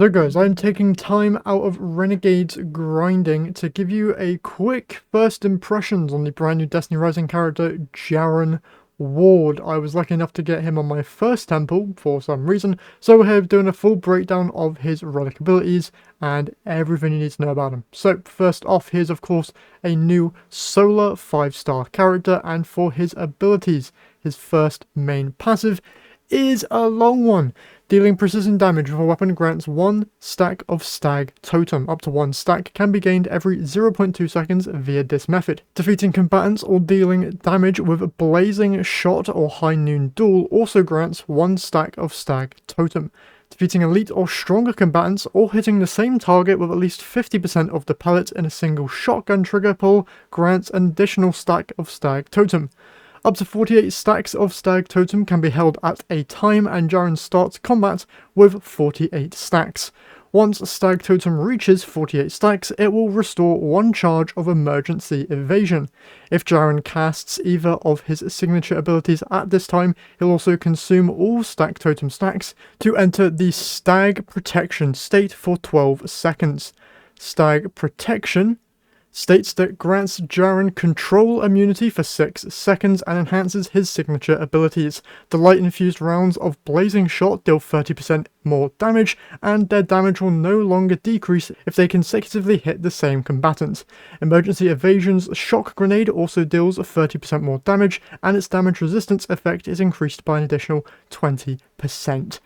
So guys, I'm taking time out of Renegade's grinding to give you a quick first impressions on the brand new Destiny Rising character, Jaren Ward. I was lucky enough to get him on my first temple for some reason, so we're here doing a full breakdown of his Relic abilities and everything you need to know about him. So first off, here's of course a new solar 5-star character, and for his abilities, his first main passive is a long one. Dealing precision damage with a weapon grants 1 stack of Stag Totem. Up to 1 stack can be gained every 0.2 seconds via this method. Defeating combatants or dealing damage with Blazing Shot or High Noon Duel also grants 1 stack of Stag Totem. Defeating elite or stronger combatants or hitting the same target with at least 50% of the pellets in a single shotgun trigger pull grants an additional stack of Stag Totem. Up to 48 stacks of Stag Totem can be held at a time, and Jaren starts combat with 48 stacks. Once Stag Totem reaches 48 stacks, it will restore 1 charge of emergency evasion. If Jaren casts either of his signature abilities at this time, he'll also consume all Stag Totem stacks to enter the Stag Protection state for 12 seconds. Stag Protection states that grants Jaren control immunity for 6 seconds and enhances his signature abilities. The light-infused rounds of Blazing Shot deal 30% more damage, and their damage will no longer decrease if they consecutively hit the same combatant. Emergency Evasion's Shock Grenade also deals 30% more damage, and its damage resistance effect is increased by an additional 20%.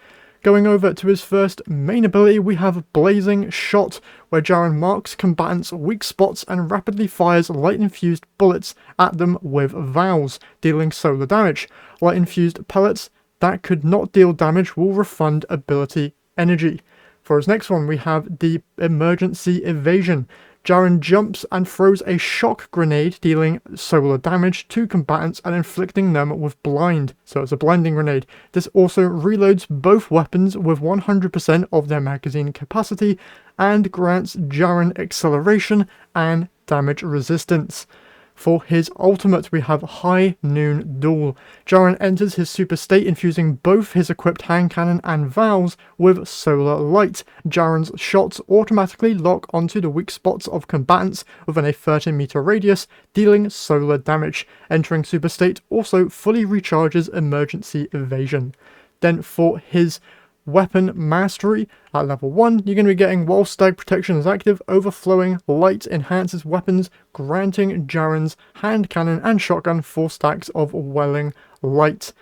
Going over to his first main ability, we have Blazing Shot, where Jaren marks combatants' weak spots and rapidly fires light-infused bullets at them with vows, dealing solar damage. Light-infused pellets that could not deal damage will refund ability energy. For his next one, we have the Emergency Evasion. Jaren jumps and throws a shock grenade, dealing solar damage to combatants and inflicting them with blind. So it's a blinding grenade. This also reloads both weapons with 100% of their magazine capacity and grants Jaren acceleration and damage resistance. For his ultimate, we have High Noon Duel. Jaren enters his super state, infusing both his equipped hand cannon and vows with solar light. Jaren's shots automatically lock onto the weak spots of combatants within a 30-meter radius, dealing solar damage. Entering super state also fully recharges emergency evasion. Then for his Weapon Mastery, at level 1, you're going to be getting while Stag Protection is active, Overflowing Light enhances weapons, granting Jaren's hand cannon and shotgun 4 stacks of Welling Light.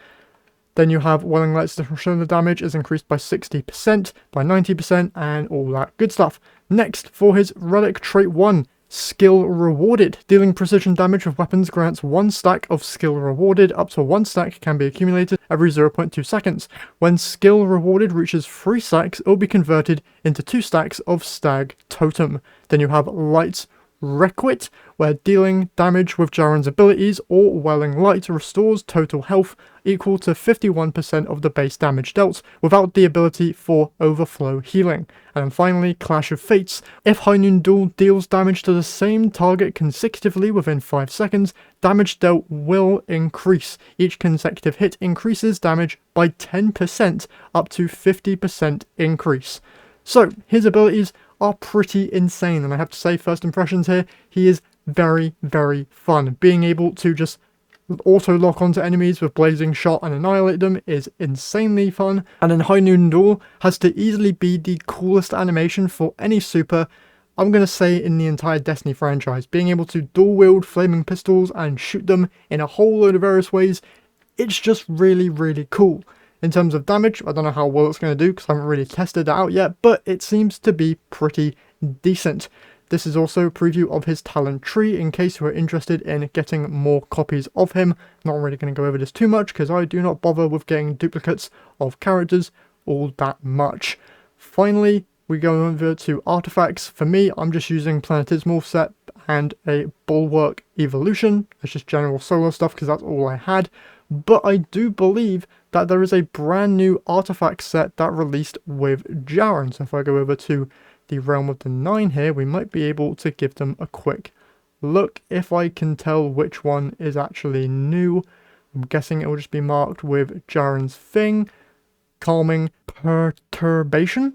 Then you have Welling Light's solar damage is increased by 60%, by 90%, and all that good stuff. Next, for his Relic Trait 1, Skill Rewarded. Dealing precision damage with weapons grants 1 stack of Skill Rewarded. Up to 1 stack can be accumulated every 0.2 seconds. When Skill Rewarded reaches 3 stacks, it will be converted into 2 stacks of Stag Totem. Then you have Light Requite, where dealing damage with Jaren's abilities or Welling Light restores total health equal to 51% of the base damage dealt, without the ability for overflow healing. And then finally, Clash of Fates. If High Noon Duel deals damage to the same target consecutively within 5 seconds, damage dealt will increase. Each consecutive hit increases damage by 10%, up to 50% increase. So, his abilities are pretty insane, and I have to say, first impressions here, he is very, very fun. Being able to just auto-lock onto enemies with Blazing Shot and annihilate them is insanely fun, and then High Noon Duel has to easily be the coolest animation for any super, I'm going to say, in the entire Destiny franchise. Being able to dual-wield flaming pistols and shoot them in a whole load of various ways, it's just really, really cool. In terms of damage, I don't know how well it's going to do because I haven't really tested it out yet, but it seems to be pretty decent. This is also a preview of his talent tree in case you are interested in getting more copies of him. Not really going to go over this too much because I do not bother with getting duplicates of characters all that much. Finally, we go over to artifacts. For me, I'm just using Planetismal set and a Bulwark Evolution. It's just general solo stuff because that's all I had. But I do believe that there is a brand new artifact set that released with Jaren. So if I go over to the Realm of the Nine here, we might be able to give them a quick look if I can tell which one is actually new. I'm guessing it will just be marked with Jaren's thing. Calming Perturbation.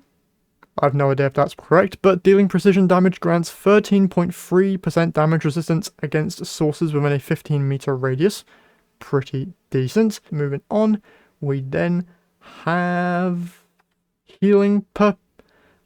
I have no idea if that's correct, but dealing precision damage grants 13.3% damage resistance against sources within a 15-meter radius. Pretty decent. Moving on, we then have healing per...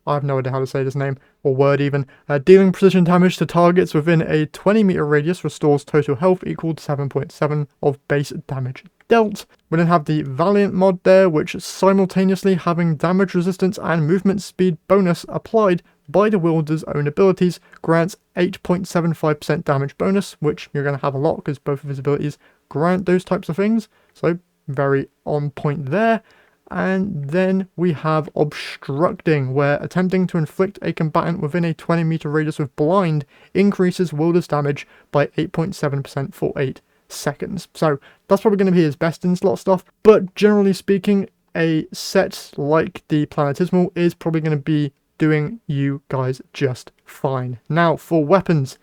I have no idea how to say this name, or word even. Dealing precision damage to targets within a 20-meter radius restores total health equal to 7.7 of base damage dealt. We then have the Valiant mod there, which simultaneously having damage resistance and movement speed bonus applied by the wielder's own abilities, grants 8.75% damage bonus, which you're going to have a lot because both of his abilities grant those types of things. So very on point there. And then we have Obstructing, where attempting to inflict a combatant within a 20-meter radius with blind increases wielder's damage by 8.7% for 8 seconds. So that's probably going to be his best in slot stuff, but generally speaking, a set like the Planetismal is probably going to be doing you guys just fine. Now for weapons,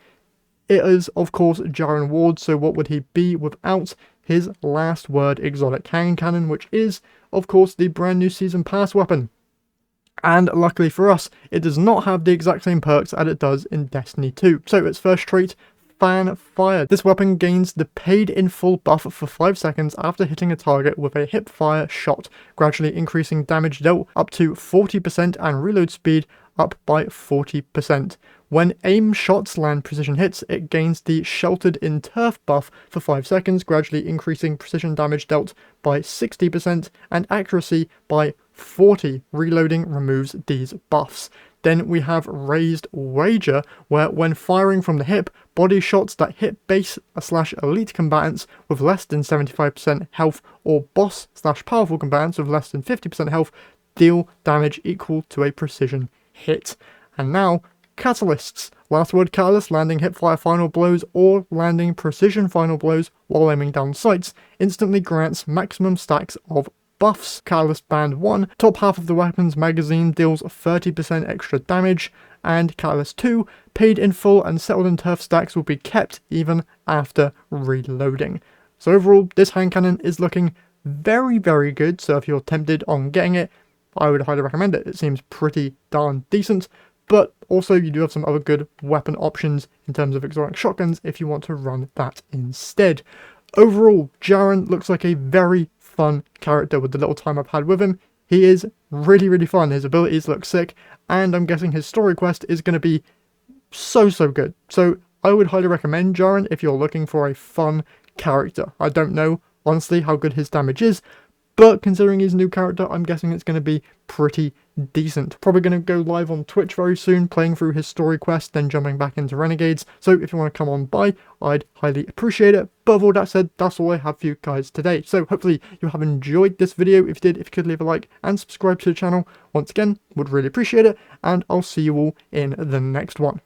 it is of course Jaren Ward, so what would he be without his last word exotic hand cannon, which is of course the brand new season pass weapon. And luckily for us, it does not have the exact same perks as it does in Destiny 2. So its first trait, Fan Fire. This weapon gains the paid in full buff for 5 seconds after hitting a target with a hip fire shot, gradually increasing damage dealt up to 40% and reload speed up by 40%. When aim shots land precision hits, it gains the Sheltered in Turf buff for 5 seconds, gradually increasing precision damage dealt by 60% and accuracy by 40. Reloading removes these buffs. Then we have Raised Wager, where when firing from the hip, body shots that hit base/elite combatants with less than 75% health or boss/powerful combatants with less than 50% health deal damage equal to a precision hit. And now, Catalysts. Last word Catalyst, landing hipfire final blows or landing precision final blows while aiming down sights, instantly grants maximum stacks of buffs. Catalyst Band 1, top half of the weapon's magazine deals 30% extra damage, and Catalyst 2, paid in full and settled in turf stacks will be kept even after reloading. So overall, this hand cannon is looking very, very good, so if you're tempted on getting it, I would highly recommend it. It seems pretty darn decent, but also you do have some other good weapon options in terms of exotic shotguns if you want to run that instead. Overall, Jaren looks like a very fun character with the little time I've had with him. He is really, really fun. His abilities look sick, and I'm guessing his story quest is going to be so good. So I would highly recommend Jaren if you're looking for a fun character. I don't know, honestly, how good his damage is, but considering he's a new character, I'm guessing it's going to be pretty decent. Probably going to go live on Twitch very soon, playing through his story quest, then jumping back into Renegades. So if you want to come on by, I'd highly appreciate it. But with all that said, that's all I have for you guys today. So hopefully you have enjoyed this video. If you did, if you could leave a like and subscribe to the channel, once again, would really appreciate it. And I'll see you all in the next one.